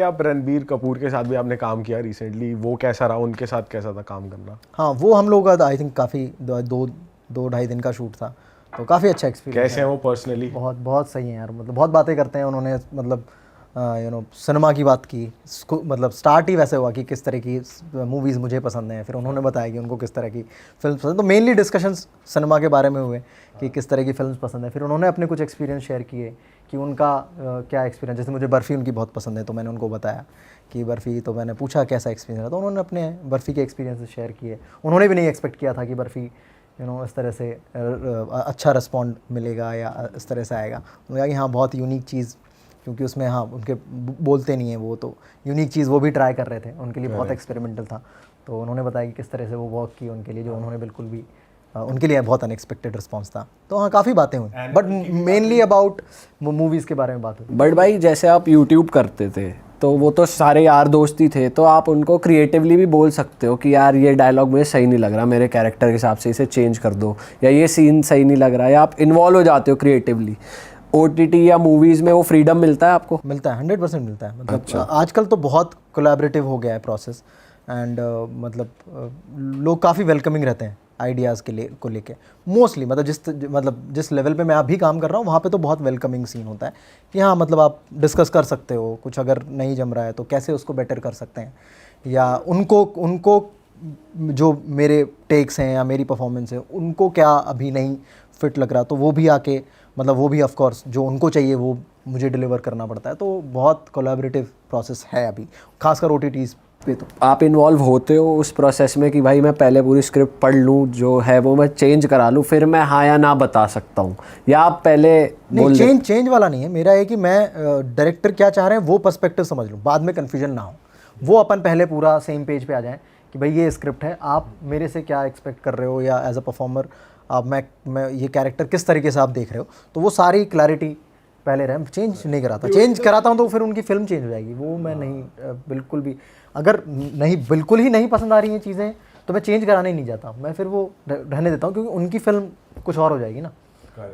भाई आप रणबीर कपूर के साथ भी आपने काम किया रिसेंटली, वो कैसा रहा, उनके साथ कैसा था काम करना? हाँ, वो हम लोग का आई थिंक काफ़ी 2-2.5 दिन का शूट था, तो काफ़ी अच्छा एक्सपीरियंस। कैसे हैं वो पर्सनली? बहुत बहुत सही है यार, मतलब बहुत बातें करते हैं उन्होंने, मतलब सिनेमा की बात की, मतलब स्टार्ट ही वैसे हुआ कि किस तरह की मूवीज़ मुझे पसंद हैं, फिर उन्होंने बताया कि उनको किस तरह की फिल्म पसंद, तो मेनली डिस्कशंस सिनेमा के बारे में हुए कि किस तरह की फिल्म पसंद है। फिर उन्होंने अपने कुछ एक्सपीरियंस शेयर किए कि उनका क्या एक्सपीरियंस, जैसे मुझे बर्फ़ी उनकी बहुत पसंद है, तो मैंने उनको बताया कि बर्फ़ी, तो मैंने पूछा कैसा एक्सपीरियंस है, तो उन्होंने अपने बर्फ़ी के एक्सपीरियंस शेयर किए। उन्होंने भी नहीं एक्सपेक्ट किया था कि बर्फ़ी इस तरह से अच्छा रिस्पॉन्ड मिलेगा या इस तरह से आएगा। उन्होंने कहा कि हाँ बहुत यूनिक चीज़, क्योंकि उसमें हाँ उनके बोलते नहीं हैं वो, तो यूनिक चीज़ वो भी ट्राई कर रहे थे, उनके लिए बहुत एक्सपेरिमेंटल था। तो उन्होंने बताया कि किस तरह से वो वर्क की उनके लिए, जो उन्होंने बिल्कुल भी उनके लिए बहुत अनएक्सपेक्टेड रिस्पांस था। तो हाँ काफ़ी बातें हुई, बट मेनली अबाउट मूवीज़ के बारे में बात हुई। बट भाई जैसे आप यूट्यूब करते थे तो वो तो सारे यार दोस्ती थे, तो आप उनको क्रिएटिवली भी बोल सकते हो कि यार ये डायलॉग मुझे सही नहीं लग रहा, मेरे कैरेक्टर के हिसाब से इसे चेंज कर दो, या ये सीन सही नहीं लग रहा, या आप इन्वॉल्व हो जाते हो क्रिएटिवली। OTT या मूवीज़ में वो फ्रीडम मिलता है आपको? मिलता है, 100% मिलता है। मतलब आजकल तो बहुत कोलैबोरेटिव हो गया है प्रोसेस, एंड मतलब लोग काफ़ी वेलकमिंग रहते हैं आइडियाज़ के लिए को लेके मोस्टली। मतलब जिस लेवल पे मैं अभी काम कर रहा हूँ वहाँ पे तो बहुत वेलकमिंग सीन होता है कि हाँ मतलब आप डिस्कस कर सकते हो, कुछ अगर नहीं जम रहा है तो कैसे उसको बेटर कर सकते हैं, या उनको जो मेरे टेक्स हैं या मेरी परफॉर्मेंस है उनको क्या अभी नहीं फिट लग रहा, तो वो भी आके मतलब वो भी ऑफ कोर्स जो उनको चाहिए वो मुझे डिलीवर करना पड़ता है। तो बहुत कोलैबोरेटिव प्रोसेस है अभी, खासकर OTTs पे। तो आप इन्वॉल्व होते हो उस प्रोसेस में कि भाई मैं पहले पूरी स्क्रिप्ट पढ़ लूँ, जो है वो मैं चेंज करा लूँ, फिर मैं हाँ या ना बता सकता हूँ, या आप पहले नहीं? चेंज वाला नहीं है मेरा, है कि मैं डायरेक्टर क्या चाह रहे हैं वो पर्सपेक्टिव समझ लूँ, बाद में कन्फ्यूजन ना हो, वो अपन पहले पूरा सेम पेज पे आ जाएं कि भाई ये स्क्रिप्ट है, आप मेरे से क्या एक्सपेक्ट कर रहे हो, या एज अ परफॉर्मर आप मैं ये कैरेक्टर किस तरीके से आप देख रहे हो, तो वो सारी क्लैरिटी पहले रहे। चेंज नहीं कराता, चेंज कराता हूँ तो फिर उनकी फिल्म चेंज हो जाएगी, वो मैं नहीं बिल्कुल भी। अगर नहीं बिल्कुल ही नहीं पसंद आ रही हैं चीज़ें तो मैं चेंज कराने ही नहीं जाता, मैं फिर वो रहने देता हूँ, क्योंकि उनकी फिल्म कुछ और हो जाएगी ना,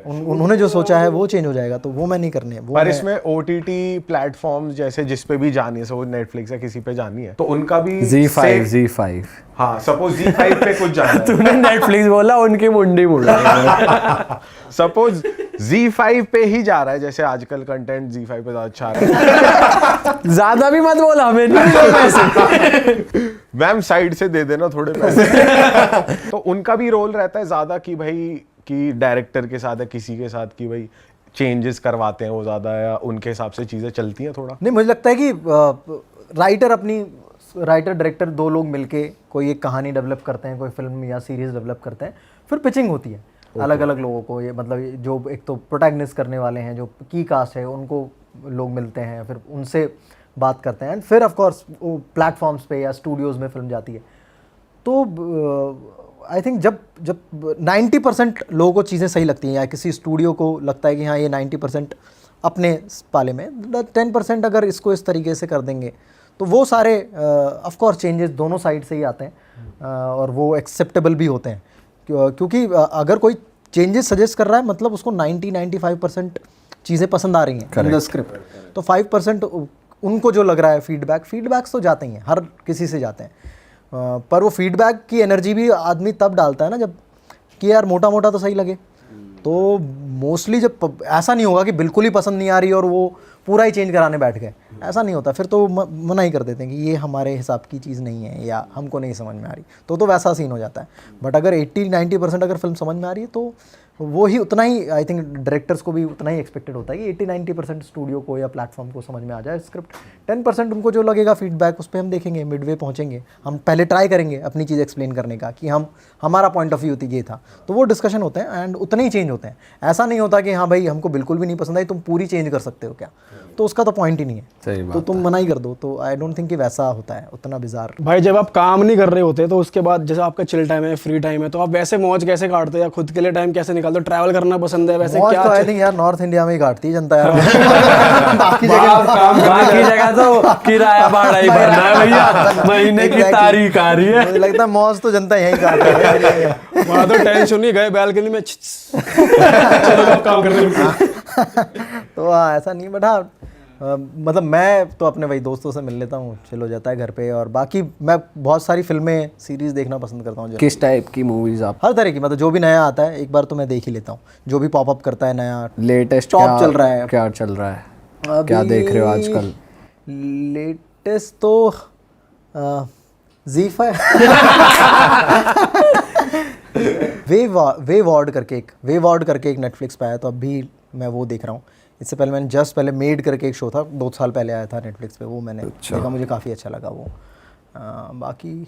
उन्होंने जो सोचा है वो चेंज हो जाएगा, तो वो मैं नहीं करने। पर इसमें OTT प्लेटफॉर्म्स जैसे जिस पे भी जानी है, सपोज नेटफ्लिक्स या किसी पे जानी है, तो उनका भी Z5 हाँ सपोज Z5 पे कुछ जाना है तूने नेटफ्लिक्स बोला, उनकी मुंडी मुड़ा। सपोज Z5 पे ही जा रहा है, जैसे आजकल कंटेंट Z5 पे ज्यादा अच्छा आ रहा है। ज्यादा भी मत बोला, हमें नहीं पैसे। मैम साइड से दे देना थोड़े पैसे। तो उनका भी रोल रहता है ज्यादा कि भाई कि डायरेक्टर के साथ है किसी के साथ कि भाई चेंजेस करवाते हैं वो ज्यादा, या उनके हिसाब से चीजें चलती हैं थोड़ा? नहीं, मुझे लगता है कि राइटर डायरेक्टर दो लोग मिलके कोई एक कहानी डेवलप करते हैं, कोई फिल्म या सीरीज डेवलप करते हैं, फिर पिचिंग होती है अलग अलग लोगों को। ये मतलब जो एक तो प्रोटैगनिस्ट करने वाले हैं, जो की कास्ट है, उनको लोग मिलते हैं, फिर उनसे बात करते हैं, फिर ऑफ कोर्स वो प्लेटफॉर्म्स पे या स्टूडियोज़ में फिल्म जाती है। तो आई थिंक जब 90% लोगों को चीज़ें सही लगती हैं, या किसी स्टूडियो को लगता है कि हाँ ये 90% अपने पाले में, 10% अगर इसको इस तरीके से कर देंगे तो वो सारे ऑफ कोर्स चेंजेस दोनों साइड से ही आते हैं, और वो एक्सेप्टेबल भी होते हैं, क्योंकि अगर कोई चेंजेस सजेस्ट कर रहा है मतलब उसको 90-95% चीज़ें पसंद आ रही हैं इन द स्क्रिप्ट, तो 5% उनको जो लग रहा है फीडबैक्स तो जाते ही हैं, हर किसी से जाते हैं, पर वो फीडबैक की एनर्जी भी आदमी तब डालता है ना जब कि यार मोटा मोटा तो सही लगे। तो मोस्टली जब ऐसा नहीं होगा कि बिल्कुल ही पसंद नहीं आ रही और वो पूरा ही चेंज कराने बैठ गए, ऐसा नहीं होता, फिर तो मना ही कर देते हैं कि ये हमारे हिसाब की चीज़ नहीं है या हमको नहीं समझ में आ रही, तो वैसा सीन हो जाता है। बट अगर 80-90% अगर फिल्म समझ में आ रही है तो वो ही उतना ही, आई थिंक डायरेक्टर्स को भी उतना ही एक्सपेक्टेड होता है कि 80-90% स्टूडियो को या प्लेटफॉर्म को समझ में आ जाए स्क्रिप्ट। 10% उनको जो लगेगा फीडबैक, उस पर हम देखेंगे, मिडवे पहुंचेंगे, हम पहले ट्राई करेंगे अपनी चीज़ एक्सप्लेन करने का कि हमारा पॉइंट ऑफ व्यू ये था, तो वो डिस्कशन होते हैं एंड उतने ही चेंज होते हैं। ऐसा नहीं होता कि हाँ भाई हमको बिल्कुल भी नहीं पसंद आई, तुम पूरी चेंज कर सकते हो क्या, तो उसका तो पॉइंट ही नहीं है, तो तुम मना ही कर दो। तो आई डोंट थिंक कि वैसा होता है उतना बिजार। भाई जब आप काम नहीं कर रहे होते तो उसके बाद जैसे आपका चिल टाइम है, फ्री टाइम है, तो आप वैसे मौज कैसे काटते हो या खुद के लिए टाइम कैसे निकालते हो? ट्रैवल करना पसंद है वैसे? क्या तो आई थिंक यार नॉर्थ इंडिया में ही काटती है जनता यार। बाकी जगह तो किराया भाड़ा ही भरना है भैया, महीने की तारीख आ रही है। मुझे लगता है मौज तो जनता यही काट रही है। वहाँ तो टेंशन नहीं, गए बैल्कनी में चलो काम कर रहे हो। तो हाँ ऐसा नहीं, बट हाँ मतलब मैं तो अपने वही दोस्तों से मिल लेता हूँ, चिल हो जाता है घर पे। और बाकी मैं बहुत सारी फिल्में सीरीज़ देखना पसंद करता हूँ। किस टाइप की मूवीज आप? हर तरह की, मतलब जो भी नया आता है एक बार तो मैं देख ही लेता हूँ, जो भी पॉपअप करता है नया। लेटेस्ट टॉप चल रहा है, क्या चल रहा है, क्या देख रहे हो आजकल? लेटेस्ट तो Z5 वेवॉर्ड करके एक नेटफ्लिक्स पे आया, तो अभी मैं वो देख रहा हूँ। इससे पहले मैंने पहले मेड करके एक शो था, 2 साल पहले आया था नेटफ्लिक्स पे, वो मैंने देखा, मुझे काफ़ी अच्छा लगा वो। बाकी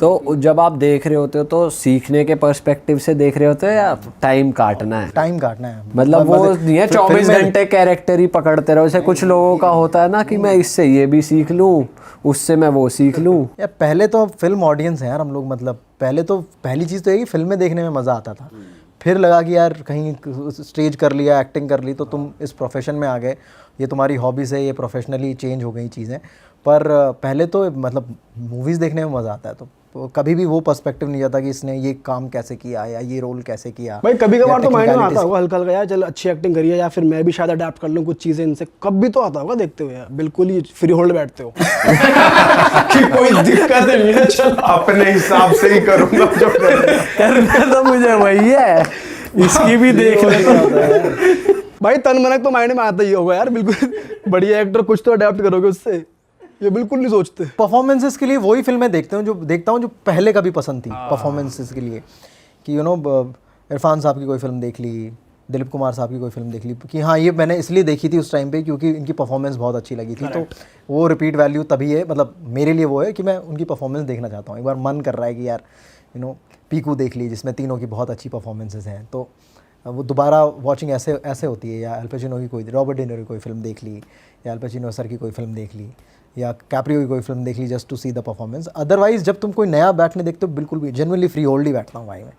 तो जब आप देख रहे होते हो तो सीखने के पर्सपेक्टिव से देख रहे होते हो या टाइम काटना है? टाइम काटना है, मतलब वो नहीं है 24 घंटे कैरेक्टर ही पकड़ते रहो। जैसे कुछ लोगों का होता है ना कि मैं इससे ये भी सीख लूँ, उससे मैं वो सीख लूँ। यार पहले तो फिल्म ऑडियंस है यार हम लोग, मतलब पहली चीज़ तो ये कि फिल्में देखने में मज़ा आता था। फिर लगा कि यार कहीं स्टेज कर लिया, एक्टिंग कर ली, तो तुम इस प्रोफेशन में आ गए, ये तुम्हारी हॉबीज़ है, ये प्रोफेशनली चेंज हो गई चीज़ें। पर पहले तो मतलब मूवीज़ देखने में मज़ा आता है, तो कभी भी वो पर्सपेक्टिव नहीं आता कि इसने ये काम कैसे किया या ये रोल कैसे किया। भाई कभी कभार तो माइंड में आता होगा हल्का हल्का, यार चल अच्छी एक्टिंग करी है, या फिर मैं भी शायद अडेप्ट कर लूँ कुछ चीज़ें इनसे। कभी तो आता होगा देखते हुए, यार बिल्कुल ही फ्री होल्ड बैठते हो कि कोई दिक्कत नहीं है, चल अपने हिसाब से ही करूंगा जो करना तो मुझे वही है, इसकी भी देख ले। भाई तन मनक तो माइंड में आता ही होगा यार, बिल्कुल बढ़िया एक्टर कुछ तो अडेप्ट करोगे उससे, ये बिल्कुल नहीं सोचते। परफॉर्मेंसेस के लिए वही फिल्में देखता हूँ जो पहले कभी पसंद थी परफॉर्मेंसेस के लिए, कि इरफान साहब की कोई फिल्म देख ली, दिलीप कुमार साहब की कोई फिल्म देख ली, कि हाँ ये मैंने इसलिए देखी थी उस टाइम पे क्योंकि इनकी परफॉर्मेंस बहुत अच्छी लगी थी। तो वो रिपीट वैल्यू तभी है, मतलब मेरे लिए वो है कि मैं उनकी परफॉर्मेंस देखना चाहता हूँ। एक बार मन कर रहा है कि यार पीकू देख ली, जिसमें तीनों की बहुत अच्छी परफॉर्मेंसेस हैं, तो वो दोबारा वॉचिंग ऐसे होती है। या अल पचिनो की कोई, रॉबर्ट डे नीरो की कोई फिल्म देख ली, या अल पचिनो सर की कोई फिल्म देख ली, या कैप्रियो की कोई फिल्म देख ली, just to see the performance. Otherwise जब तुम कोई नया बैठने देखते हो, बिल्कुल भी जेन्युइनली फ्री होल्ड ही बैठता हूँ भाई मैं।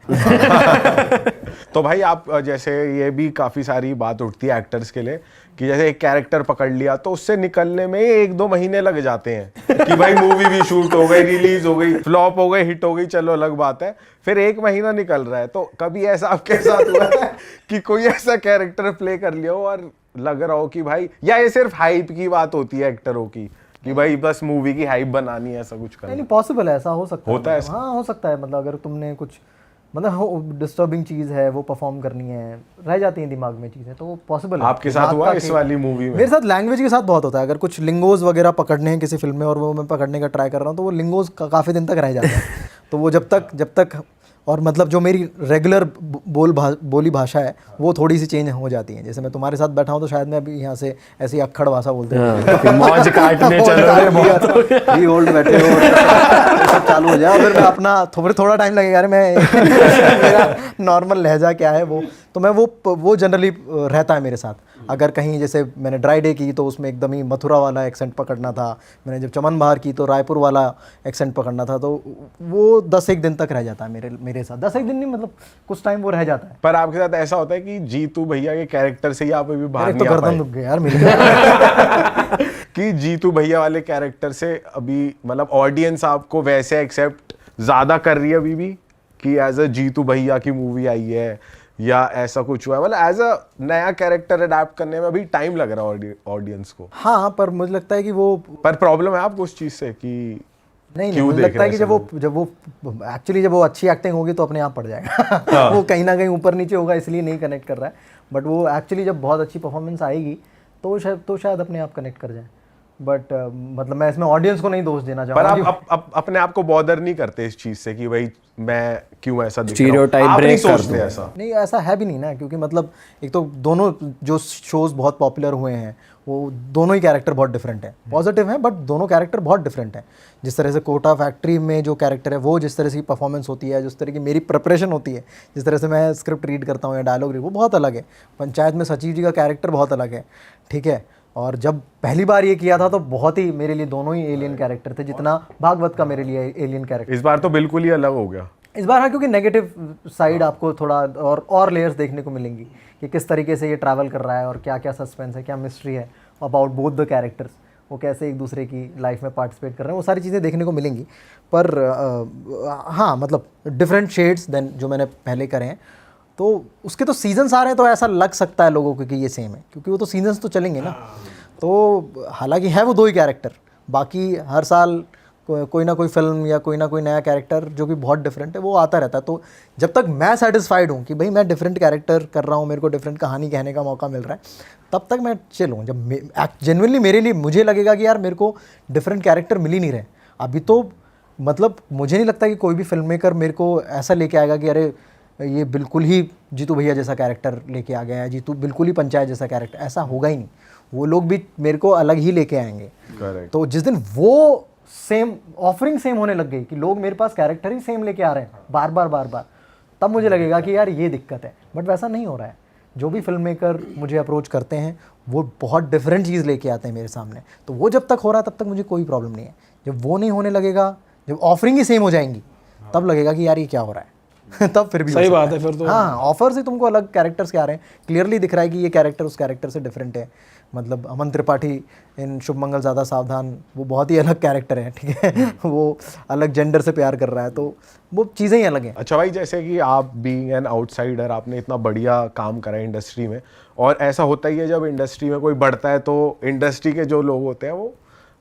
तो भाई आप जैसे ये भी काफ़ी सारी बात उठती है एक्टर्स के लिए कि जैसे एक कैरेक्टर पकड़ लिया तो उससे निकलने में 1-2 महीने लग जाते हैं कि भाई मूवी भी शूट हो गई, रिलीज हो गई, फ्लॉप हो गई, हिट हो गई, चलो अलग बात है, फिर 1 महीना निकल रहा है। तो कभी ऐसा आपके साथ हुआ है कि कोई ऐसा कैरेक्टर प्ले कर लिया हो और लग रहा हो कि भाई, या ये सिर्फ हाइप की बात होती है एक्टरों की कि भाई बस मूवी की हाइप बनानी है, ऐसा कुछ करना? नहीं पॉसिबल है, ऐसा हो सकता है, होता है ऐसा? हाँ हो सकता है। मतलब अगर तुमने कुछ मतलब डिस्टर्बिंग चीज़ है वो परफॉर्म करनी है, रह जाती है दिमाग में चीज़ें, तो वो पॉसिबल है। आपके साथ हुआ इस वाली मूवी में? मेरे साथ लैंग्वेज के साथ बहुत होता है। अगर कुछ लिंगोज वगैरह पकड़ने हैं किसी फिल्म में और वो मैं पकड़ने का ट्राई कर रहा हूँ, तो वो लिंगोज काफ़ी दिन तक रह जाते हैं। तो वो जब तक और मतलब जो मेरी रेगुलर बोली भाषा है वो थोड़ी सी चेंज हो जाती है। जैसे मैं तुम्हारे साथ बैठा हूँ तो शायद मैं अभी यहाँ से ऐसी अक्खड़ भाषा बोलते हैं, मौज काटने चल रहे फ्री होल्ड बैठे हो, सब चालू हो जाए, फिर मैं अपना थोड़ा टाइम लगेगा अरे मैं मेरा नॉर्मल लहजा क्या है वो, तो मैं वो जनरली रहता है मेरे साथ। अगर कहीं जैसे मैंने ड्राई डे की तो उसमें एकदम ही मथुरा वाला एक्सेंट पकड़ना था, मैंने जब चमन बहार की तो रायपुर वाला एक्सेंट पकड़ना था, तो वो 10-1 दिन तक रह जाता है मेरे साथ। 10-1 दिन नहीं, मतलब कुछ टाइम वो रह जाता है। पर आपके साथ ऐसा होता है कि जीतू भैया के कैरेक्टर से ही आप अभी बाहर नहीं आ पाए? गर्दन दुख गया यार मेरी कि जीतू भैया वाले कैरेक्टर से अभी मतलब ऑडियंस आपको वैसे एक्सेप्ट ज्यादा कर रही है अभी भी कि एज अ जीतू भैया की मूवी आई है, या ऐसा कुछ हुआ है? मतलब एज अ नया कैरेक्टर अडेप्ट करने में अभी टाइम लग रहा है ऑडियंस को। हाँ, पर मुझे लगता है कि वो पर प्रॉब्लम है आपको उस चीज से कि नहीं, मुझे लगता है कि जब वो अच्छी एक्टिंग होगी तो अपने आप पड़ जाएगा। वो कहीं ना कहीं ऊपर नीचे होगा इसलिए नहीं कनेक्ट कर रहा है, बट वो एक्चुअली जब बहुत अच्छी परफॉर्मेंस आएगी तो शायद अपने आप कनेक्ट कर जाए। बट मतलब मैं इसमें ऑडियंस को नहीं दोष देना चाहूँगा। पर आप अपने आप को बॉदर नहीं करते इस चीज से कि भाई मैं क्यों ऐसा दिख रहा हूं? स्टीरियोटाइप आप नहीं ब्रेक कर सोचते दो। ऐसा? नहीं, ऐसा है भी नहीं ना, क्योंकि मतलब एक तो दोनों जो शोज बहुत पॉपुलर हुए हैं वो दोनों ही कैरेक्टर बहुत डिफरेंट है, पॉजिटिव हैं, बट दोनों कैरेक्टर बहुत डिफरेंट हैं। जिस तरह से कोटा फैक्ट्री में जो कैरेक्टर है वो जिस तरह से परफॉर्मेंस होती है, जिस तरह की मेरी प्रिपरेशन होती है, जिस तरह से मैं स्क्रिप्ट रीड करता हूँ या डायलॉग रीड, वो बहुत अलग है। पंचायत में सचिव जी का कैरेक्टर बहुत अलग है, ठीक है। और जब पहली बार ये किया था तो बहुत ही मेरे लिए दोनों ही एलियन कैरेक्टर थे, जितना भागवत का मेरे लिए एलियन कैरेक्टर। इस बार तो बिल्कुल ही अलग हो गया इस बार। हाँ, क्योंकि नेगेटिव साइड आपको थोड़ा और लेयर्स देखने को मिलेंगी कि किस तरीके से ये ट्रैवल कर रहा है और क्या क्या सस्पेंस है, क्या मिस्ट्री है अबाउट बोथ द कैरेक्टर्स, वो कैसे एक दूसरे की लाइफ में पार्टिसिपेट कर रहे हैं, वो सारी चीज़ें देखने को मिलेंगी। पर हाँ, मतलब डिफरेंट शेड्स देन जो मैंने पहले करे हैं, तो उसके तो सीजन्स आ रहे हैं, तो ऐसा लग सकता है लोगों को कि ये सेम है, क्योंकि वो तो सीजन्स तो चलेंगे ना। तो हालांकि है वो 2 ही कैरेक्टर, बाकी हर साल कोई ना कोई फिल्म या कोई ना कोई नया कैरेक्टर जो कि बहुत डिफरेंट है वो आता रहता है। तो जब तक मैं सेटिस्फाइड हूँ कि भाई मैं डिफरेंट कैरेक्टर कर रहा हूँ, मेरे को डिफरेंट कहानी कहने का मौका मिल रहा है, तब तक मैं चिल हूँ। जब जेन्युइनली मेरे लिए मुझे लगेगा कि यार मेरे को डिफरेंट कैरेक्टर मिल ही नहीं रहे अभी, तो मतलब मुझे नहीं लगता कि कोई भी फिल्म मेकर मेरे को ऐसा लेके आएगा कि अरे ये बिल्कुल ही जीतू भैया जैसा कैरेक्टर लेके आ गया है, जीतू बिल्कुल ही पंचायत जैसा कैरेक्टर, ऐसा होगा ही नहीं। वो लोग भी मेरे को अलग ही लेके आएंगे। Correct. तो जिस दिन वो सेम ऑफरिंग सेम होने लग गई कि लोग मेरे पास कैरेक्टर ही सेम लेके आ रहे हैं बार बार, तब मुझे लगेगा कि यार ये दिक्कत है। बट वैसा नहीं हो रहा है। जो भी फिल्म मेकर मुझे अप्रोच करते हैं वो बहुत डिफरेंट चीज़ लेके आते हैं मेरे सामने, तो वो जब तक हो रहा है तब तक मुझे कोई प्रॉब्लम नहीं है। जब वो नहीं होने लगेगा, जब ऑफरिंग ही सेम हो जाएंगी, तब लगेगा कि यार ये क्या हो रहा है तब फिर भी सही बात है फिर तो। हाँ, ऑफर से तुमको अलग कैरेक्टर्स के आ रहे हैं, क्लियरली दिख रहा है कि ये कैरेक्टर उस कैरेक्टर से डिफरेंट है। मतलब अमन त्रिपाठी इन शुभ मंगल ज़्यादा सावधान, वो बहुत ही अलग कैरेक्टर है, ठीक है वो अलग जेंडर से प्यार कर रहा है, तो वो चीज़ें ही अलग हैं। अच्छा भाई, जैसे कि आप बीइंग एन आउटसाइडर, आपने इतना बढ़िया काम करा है इंडस्ट्री में, और ऐसा होता ही है जब इंडस्ट्री में कोई बढ़ता है तो इंडस्ट्री के जो लोग होते हैं वो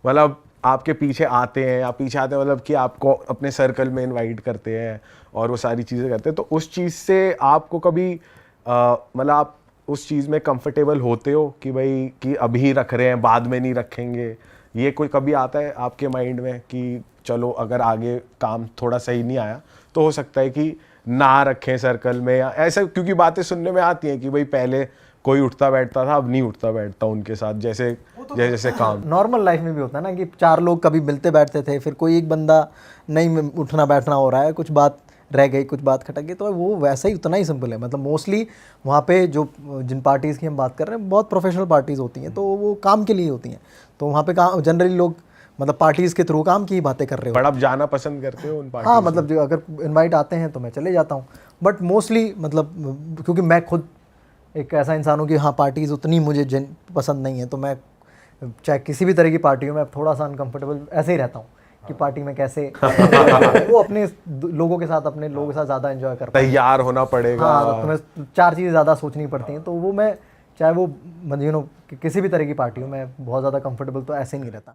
मतलब आपके पीछे आते हैं, आप पीछे आते हैं मतलब कि आपको अपने सर्कल में इनवाइट करते हैं और वो सारी चीज़ें करते हैं। तो उस चीज़ से आपको कभी मतलब आप उस चीज़ में कंफर्टेबल होते हो कि भाई कि अभी रख रहे हैं बाद में नहीं रखेंगे, ये कोई कभी आता है आपके माइंड में कि चलो अगर आगे काम थोड़ा सही नहीं आया तो हो सकता है कि ना रखें सर्कल में, या ऐसा? क्योंकि बातें सुनने में आती हैं कि भाई पहले कोई उठता बैठता था, अब नहीं उठता बैठता उनके साथ, जैसे जैसे काम नॉर्मल लाइफ में भी होता है ना कि 4 लोग कभी मिलते बैठते थे, फिर कोई एक बंदा नहीं उठना बैठना हो रहा है, कुछ बात रह गई, कुछ बात खटक गई, तो वो वैसा ही उतना ही सिंपल है। मतलब मोस्टली वहाँ पे जो जिन पार्टीज़ की हम बात कर रहे हैं बहुत प्रोफेशनल पार्टीज़ होती हैं, तो वो काम के लिए होती हैं, तो वहाँ पे काम जनरली लोग मतलब पार्टीज़ के थ्रू काम की ही बातें कर रहे हो। बट आप जाना पसंद करते हो उन पार्टी? हाँ, मतलब जो अगर इनवाइट आते हैं तो मैं चले जाता हूँ, बट मोस्टली मतलब क्योंकि मैं खुद एक ऐसा इंसान हूँ कि हाँ पार्टीज़ उतनी मुझे पसंद नहीं है, तो मैं चाहे किसी भी तरह की पार्टी हो मैं थोड़ा सा अनकंफर्टेबल ऐसे ही रहता हूँ कि पार्टी में कैसे वो अपने लोगों के साथ ज़्यादा एंजॉय करता हूँ। तैयार होना पड़ेगा। हाँ, तो तुम्हें 4 चीज़ें ज़्यादा सोचनी पड़ती हैं, तो वो मैं चाहे वो किसी भी तरह की पार्टी हो मैं बहुत ज़्यादा कंफर्टेबल तो ऐसे नहीं रहता।